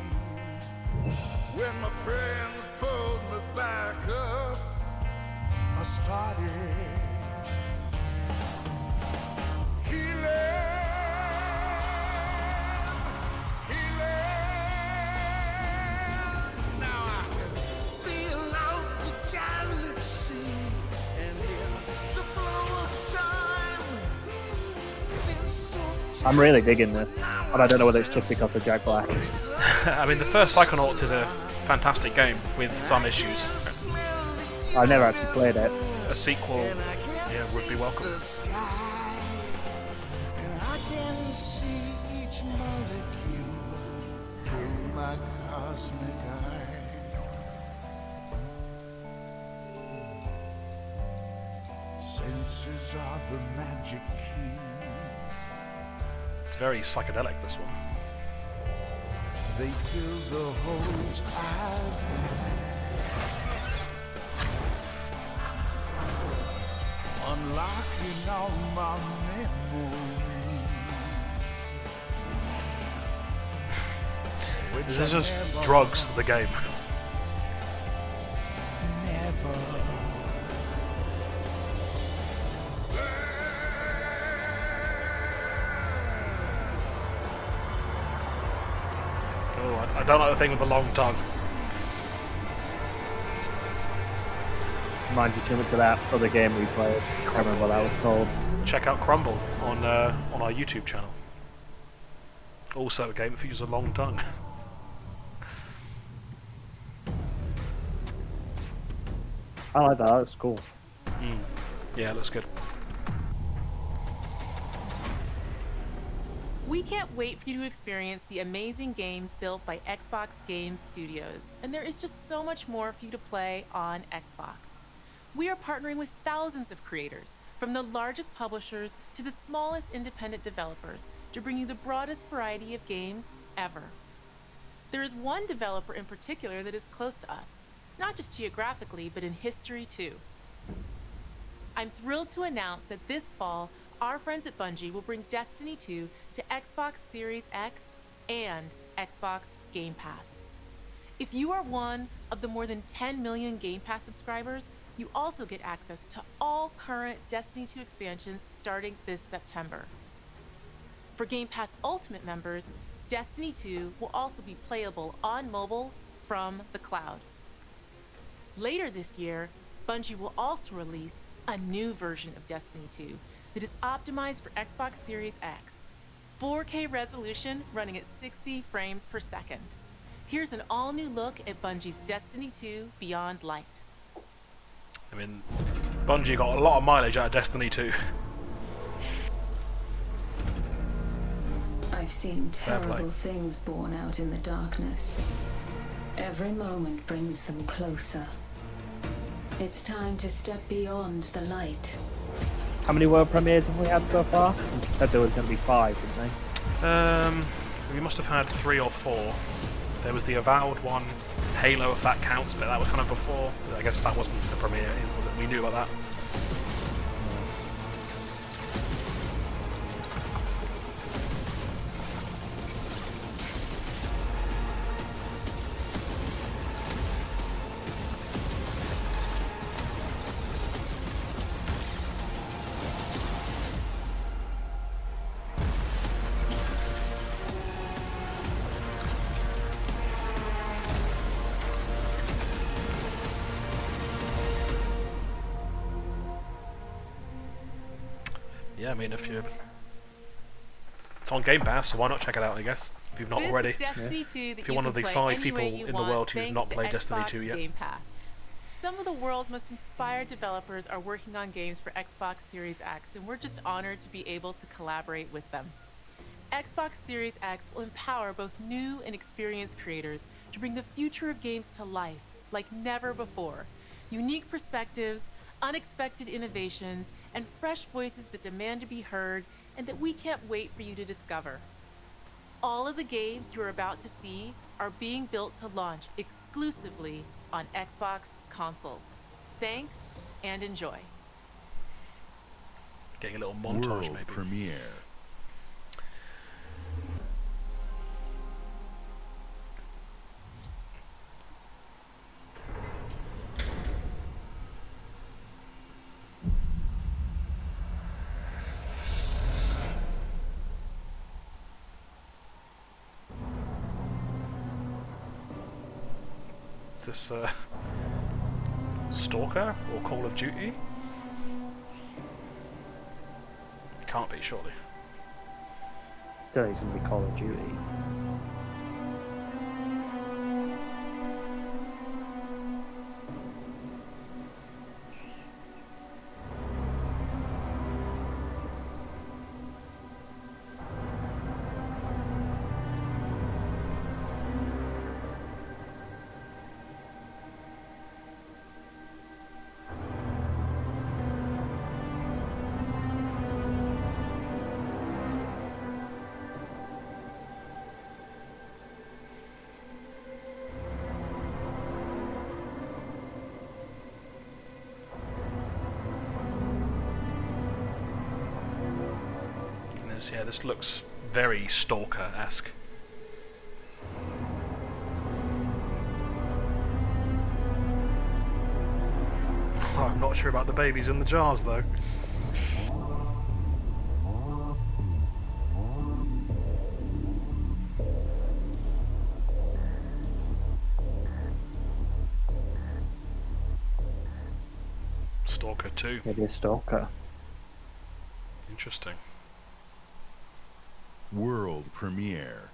When my friends pulled me back up, I started healing. I'm really digging this, and I don't know whether it's just because of Jack Black. I mean, the first Psychonauts is a fantastic game with some issues. I've never actually played it. A sequel, yeah, would be welcome. And I can see each molecule through my cosmic eye. Senses are the magic keys. It's very psychedelic, this one. They fill the holes I've had, unlocking all my memories. This is just drugs, the game. Never. Oh, I don't like the thing with the long tongue. Reminds you too much of that other game we played. I can't remember what that was called. Check out Crumble on our YouTube channel. Also a game that features a long tongue. I like that, that's cool. Yeah, it looks good. We can't wait for you to experience the amazing games built by Xbox Game Studios, and there is just so much more for you to play on Xbox. We are partnering with thousands of creators, from the largest publishers to the smallest independent developers, to bring you the broadest variety of games ever. There is one developer in particular that is close to us, not just geographically, but in history too. I'm thrilled to announce that this fall, our friends at Bungie will bring Destiny 2 to Xbox Series X and Xbox Game Pass. If you are one of the more than 10 million Game Pass subscribers, you also get access to all current Destiny 2 expansions starting this September. For Game Pass Ultimate members, Destiny 2 will also be playable on mobile from the cloud. Later this year, Bungie will also release a new version of Destiny 2 that is optimized for Xbox Series X. 4K resolution running at 60 frames per second. Here's an all-new look at Bungie's Destiny 2 Beyond Light. I mean, Bungie got a lot of mileage out of Destiny 2. I've seen terrible things born out in the darkness. Every moment brings them closer. It's time to step beyond the light. How many world premieres have we had so far? You said there was going to be 5, didn't they? We must have had 3 or 4. There was the Avowed one, Halo, if that counts, but that was kind of before. I guess that wasn't the premiere. We knew about that. Yeah, I mean, if you... It's on Game Pass, so why not check it out, I guess, if you've not already. Destiny 2 that if you're one of the 5 people in the world who've not played Destiny 2 yet. Game Pass. Some of the world's most inspired developers are working on games for Xbox Series X, and we're just honored to be able to collaborate with them. Xbox Series X will empower both new and experienced creators to bring the future of games to life like never before. Unique perspectives, unexpected innovations, and fresh voices that demand to be heard and that we can't wait for you to discover. All of the games you're about to see are being built to launch exclusively on Xbox consoles. Thanks and enjoy. Getting a little montage, World maybe. premiere. This Stalker or Call of Duty? It can't be, surely. Still, it's going to be Call of Duty. Yeah, this looks very Stalker-esque. I'm not sure about the babies in the jars, though. Stalker 2. Maybe a Stalker. Interesting. World premiere.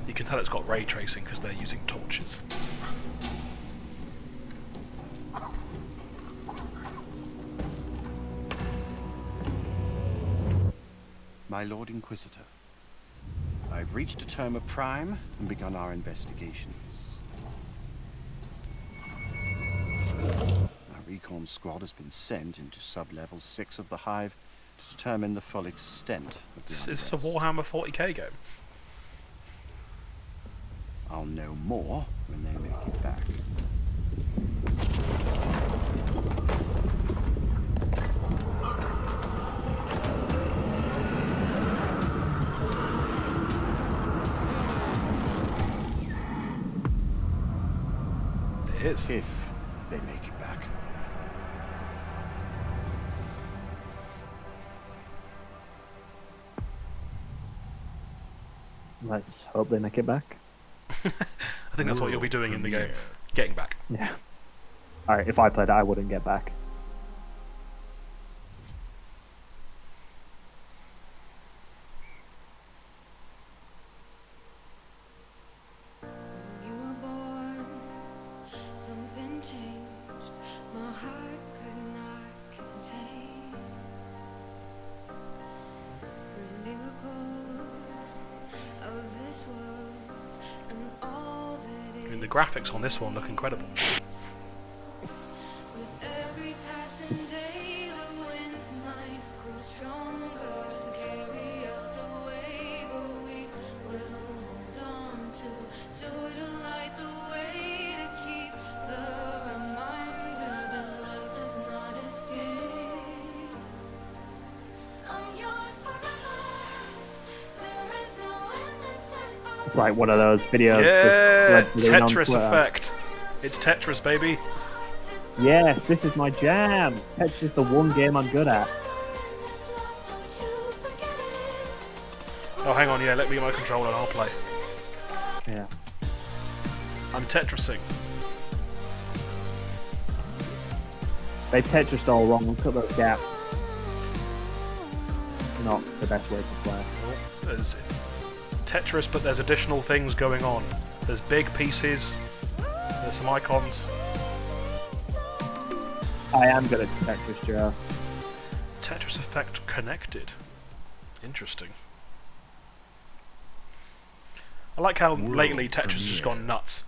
You can tell it's got ray tracing because they're using torches. My Lord Inquisitor, I've reached a term of prime and begun our investigations. Our recon squad has been sent into sub-level 6 of the Hive to determine the full extent of the Is this a unrest. Warhammer 40k game? I'll know more when they make it back. It is. If they make it back. Let's hope they make it back. I think that's what you'll be doing in the game. Getting back. Yeah. Alright, if I played it, I wouldn't get back. You were born, something changed. My heart could not contain the miracle of this world and all that I mean, the graphics on this one look incredible. with every passing day. The winds might grow stronger and carry us away, but we will hold on to joy to light the way, to keep the reminder that love does not escape. I'm yours forever. There is no end in sight. It's like one of those videos. Yeah, that's led on Tetris Twitter. effect. It's Tetris, baby. Yes, this is my jam. Tetris is the one game I'm good at. Oh, hang on, yeah, let me get my controller and I'll play. Yeah. I'm Tetrising. They Tetrised all wrong. Look at those gaps. Not the best way to play. There's Tetris, but there's additional things going on. There's big pieces. There's some icons. I am good at Tetris, Joe. Tetris effect connected. Interesting. I like how lately Tetris has gone nuts.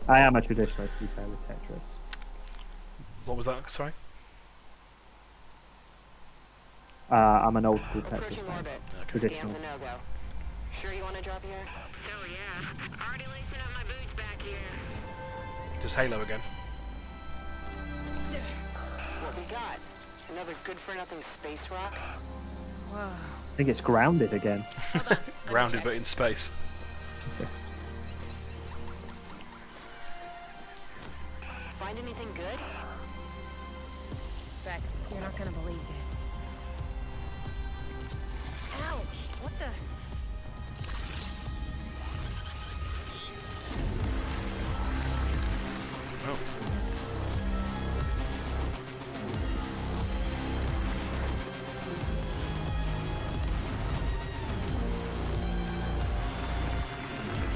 I am a traditionalist, to be fair, with Tetris. What was that? Sorry? I'm an old school Tetris Approaching fan. orbit. Traditional. Scan's a no-go. Sure you want to drop here? Oh yeah. Already lacing up my boots back here. Just Halo again. What we got? Another good-for-nothing space rock? Whoa. I think it's grounded again. Grounded, but in space. Find anything good? Bex, you're not gonna believe this. Ouch! What the? Oh.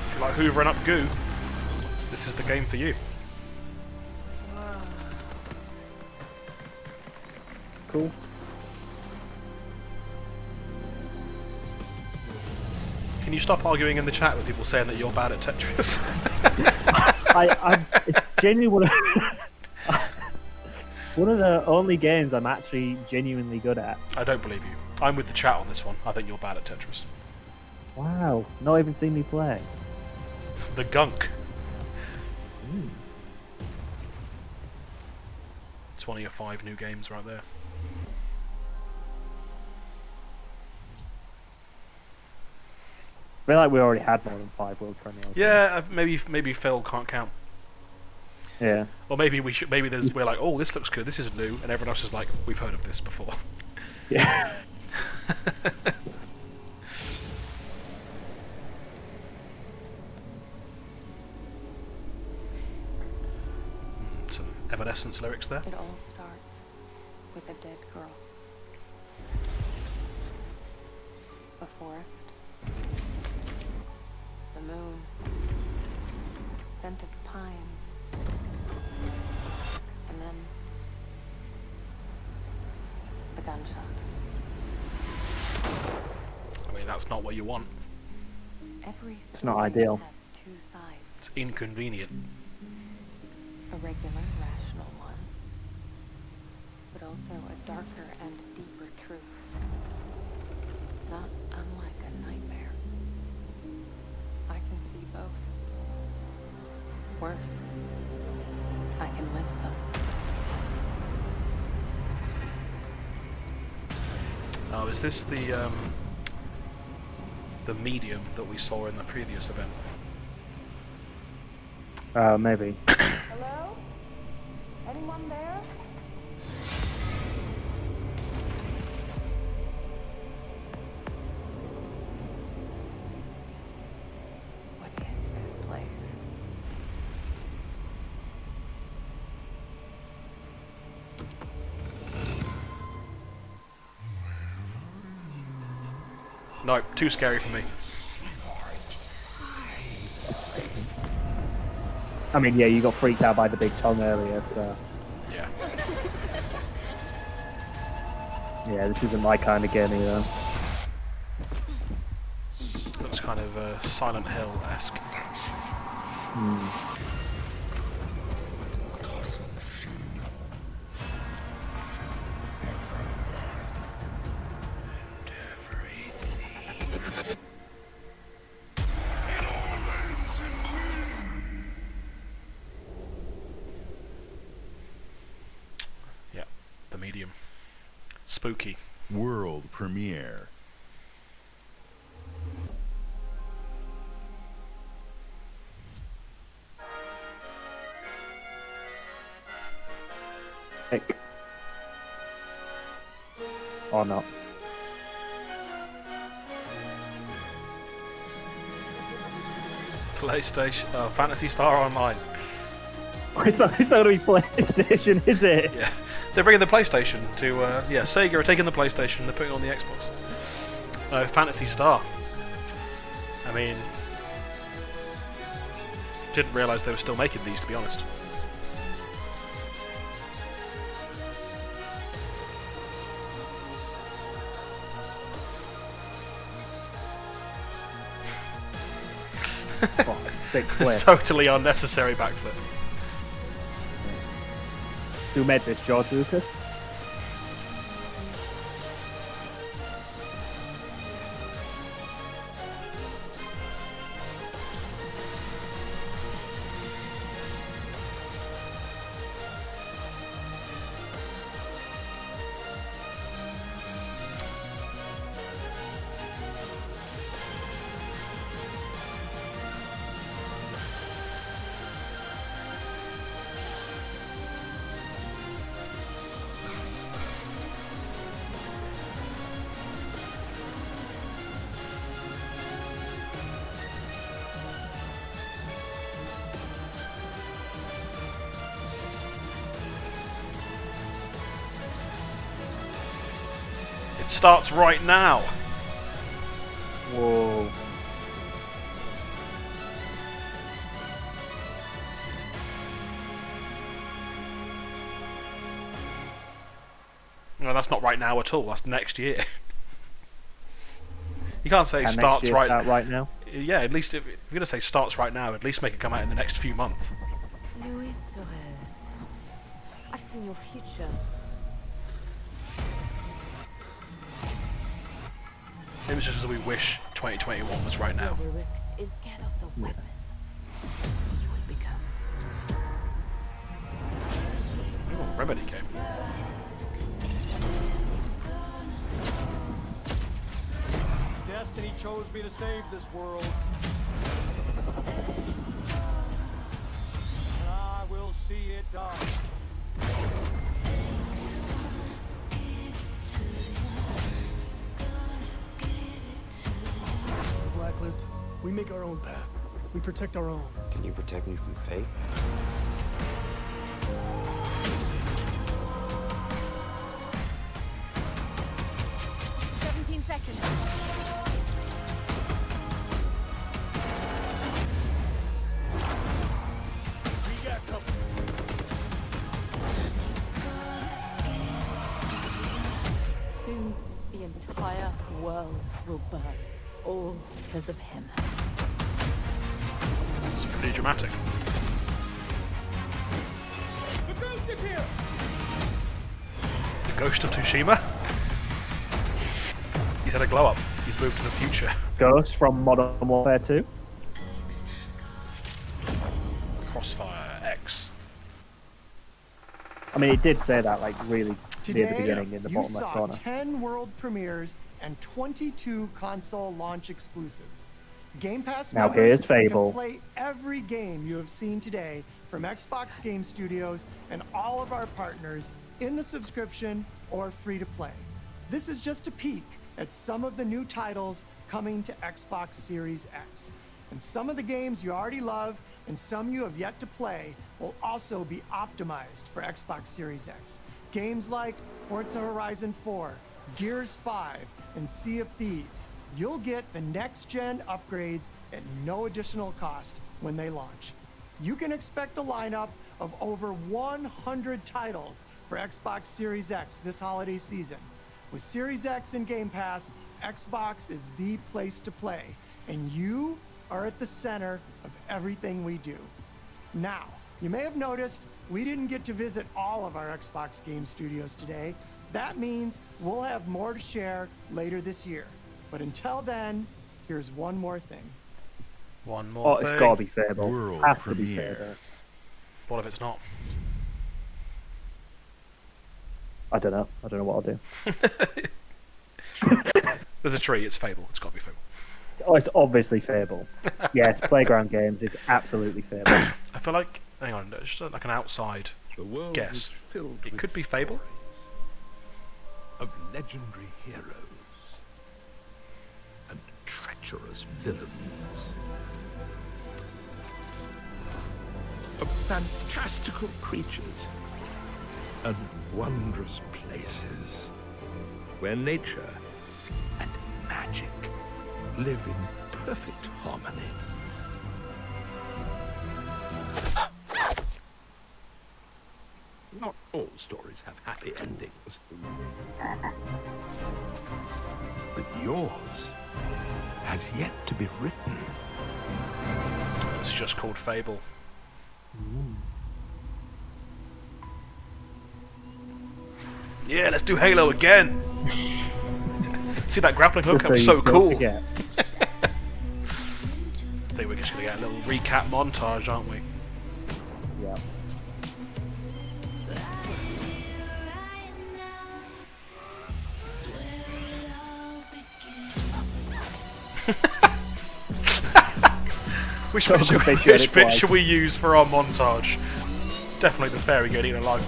If you like hoovering up goo, this is the game for you. Cool. Can you stop arguing in the chat with people saying that you're bad at Tetris? It's genuinely one of the only games I'm actually genuinely good at. I don't believe you. I'm with the chat on this one. I think you're bad at Tetris. Wow, not even seen me play. The gunk. It's one of your 5 new games right there. I feel like we already had more than 5 world premieres. Yeah, maybe Phil can't count. Yeah. Or maybe we should. Maybe we're like, oh, this looks good. This is new, and everyone else is like, we've heard of this before. Yeah. Some Evanescence lyrics there. It all starts with a dead girl. A forest. The moon. Scent of pines. And then the gunshot. I mean, that's not what you want. Every It's not story ideal. has 2 sides. It's inconvenient. A regular, rational one, but also a darker and deeper truth. Not unlike a nightmare. I both. Worse, I can live them. Oh, is this the medium that we saw in the previous event? Maybe. Hello? Anyone there? What is this place? Nope, too scary for me. I mean, yeah, you got freaked out by the big tongue earlier, so... Yeah. Yeah, this isn't my kind of game either. Looks kind of Silent Hill-esque. Yeah, the medium. Spooky. World premiere. Pick. Or not. PlayStation, Fantasy Star Online. It's not going to be PlayStation, is it? Yeah, they're bringing the PlayStation to. Yeah, Sega are taking the PlayStation. They're putting it on the Xbox. No, Fantasy Star. I mean, didn't realise they were still making these, to be honest. Oh, big flip. Totally unnecessary backflip. Who made this? George Lucas? Starts right now. Whoa. No, that's not right now at all. That's next year. You can't say And starts next year, right. right now. Yeah, at least if you're gonna say starts right now, at least make it come out in the next few months. Luis Torres, I've seen your future. Maybe it's just as we wish 2021 was right now. The risk is get off the weapon. You will become. Oh, Remedy game. Destiny chose me to save this world. And I will see it done. Blacklist. We make our own path. We protect our own. Can you protect me from fate? Seconds. We got company. Soon, the entire world will burn. All because of him. It's pretty dramatic. The ghost is here! The Ghost of Tsushima? He's had a glow up. He's moved to the future. Ghost from Modern Warfare 2. mean, it did say that like really near the Today, beginning in the you bottom left saw corner. 10 world premieres and 22 console launch exclusives. Game Pass Now members here's Fable. can play every game you have seen today from Xbox Game Studios and all of our partners in the subscription or free to play. This is just a peek at some of the new titles coming to Xbox Series X. And some of the games you already love and some you have yet to play will also be optimized for Xbox Series X. Games like Forza Horizon 4, Gears 5, and Sea of Thieves. You'll get the next-gen upgrades at no additional cost when they launch. You can expect a lineup of over 100 titles for Xbox Series X this holiday season. With Series X and Game Pass, Xbox is the place to play, and you are at the center of everything we do. Now, you may have noticed we didn't get to visit all of our Xbox Game Studios today. That means we'll have more to share later this year. But until then, here's one more thing. One more thing. It's gotta be Fable. World Has to be premiere. Fable. What if it's not? I don't know. I don't know what I'll do. There's a tree. It's Fable. It's got to be Fable. Oh, it's obviously Fable. Yes, Playground Games. It's absolutely Fable. I feel like, hang on, just like an outside guess. It could be Fable. Of legendary heroes and treacherous villains. Of fantastical creatures and wondrous places where nature and magic live in perfect harmony. Not all stories have happy endings. But yours has yet to be written. It's just called Fable. Yeah, let's do Halo again. See that grappling hook? That was so cool. I think we're just gonna get a little recap montage, aren't we? Yeah. Which bit should we use for our montage? Definitely the fairy getting alive.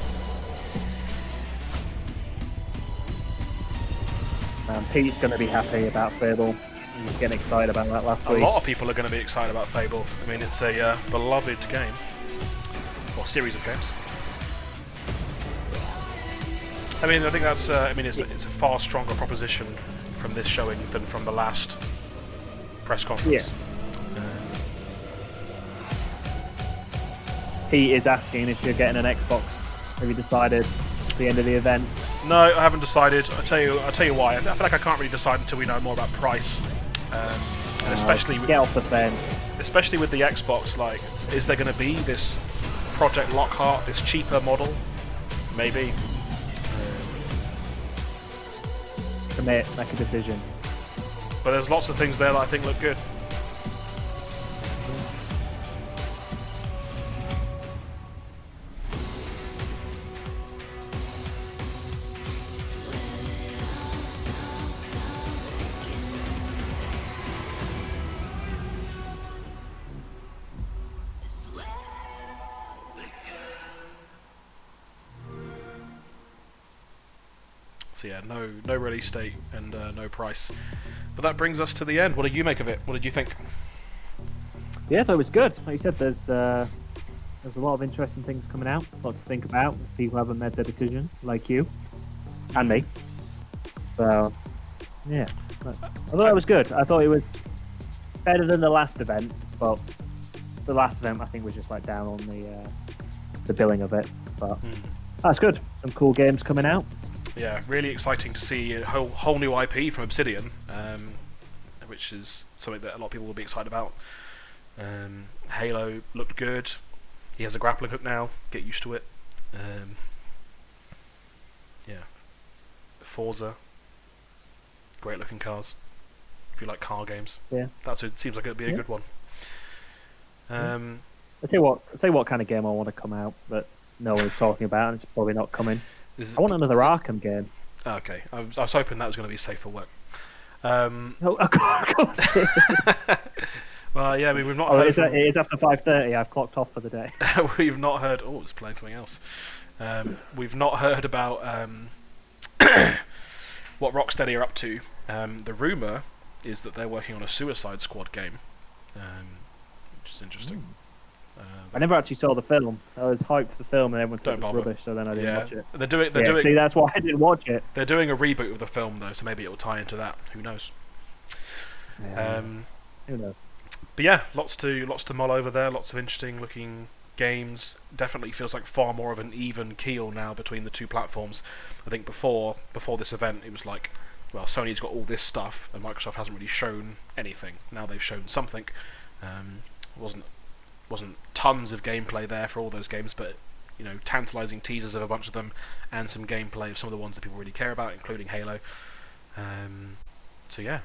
Pete's going to be happy about Fable. He was getting excited about that last week. A lot of people are going to be excited about Fable. I mean, it's a beloved game. Or series of games. I mean, I think that's. It's a far stronger proposition from this showing than from the last press conference. Yeah. Pete is asking if you're getting an Xbox. Have you decided at the end of the event? No, I haven't decided. I'll tell you why. I feel like I can't really decide until we know more about price, and especially get off the fence. Especially with the Xbox, like, is there going to be this Project Lockhart, this cheaper model? Maybe. Commit, make a decision. But there's lots of things there that I think look good. So yeah, no release date and no price. But that brings us to the end. What did you make of it? What did you think? Yeah, I thought it was good. Like you said, there's a lot of interesting things coming out, a lot to think about. People haven't made their decision, like you and me. So yeah, I thought it was good. I thought it was better than the last event, but the last event I think was just like down on the billing of it. But that's good. Some cool games coming out. Yeah, really exciting to see a whole new IP from Obsidian, which is something that a lot of people will be excited about. Halo looked good. He has a grappling hook now. Get used to it. Yeah. Forza. Great looking cars. If you like car games. Yeah. It seems like it'd be a good one. I'll tell you what kind of game I want to come out that no one's talking about, and it's probably not coming. This is- I want another Arkham game. Okay, I was hoping that was going to be safe for work. No, of course it is. Well, yeah, I mean, we've not Oh, heard. it is after 5:30. I've clocked off for the day. We've not heard. Oh, it's playing something else. We've not heard about what Rocksteady are up to. The rumor is that they're working on a Suicide Squad game, which is interesting. I never actually saw the film. I was hyped for the film, and everyone said Don't it was bother. rubbish, so then I didn't watch it. They're doing. See, that's why I didn't watch it. They're doing a reboot of the film though, so maybe it will tie into that. Who knows? Who knows? But yeah, lots to mull over there. Lots of interesting looking games. Definitely feels like far more of an even keel now between the two platforms. I think before this event, it was like, well, Sony's got all this stuff, and Microsoft hasn't really shown anything. Now they've shown something. Wasn't tons of gameplay there for all those games, but you know, tantalizing teasers of a bunch of them, and some gameplay of some of the ones that people really care about, including Halo. So yeah,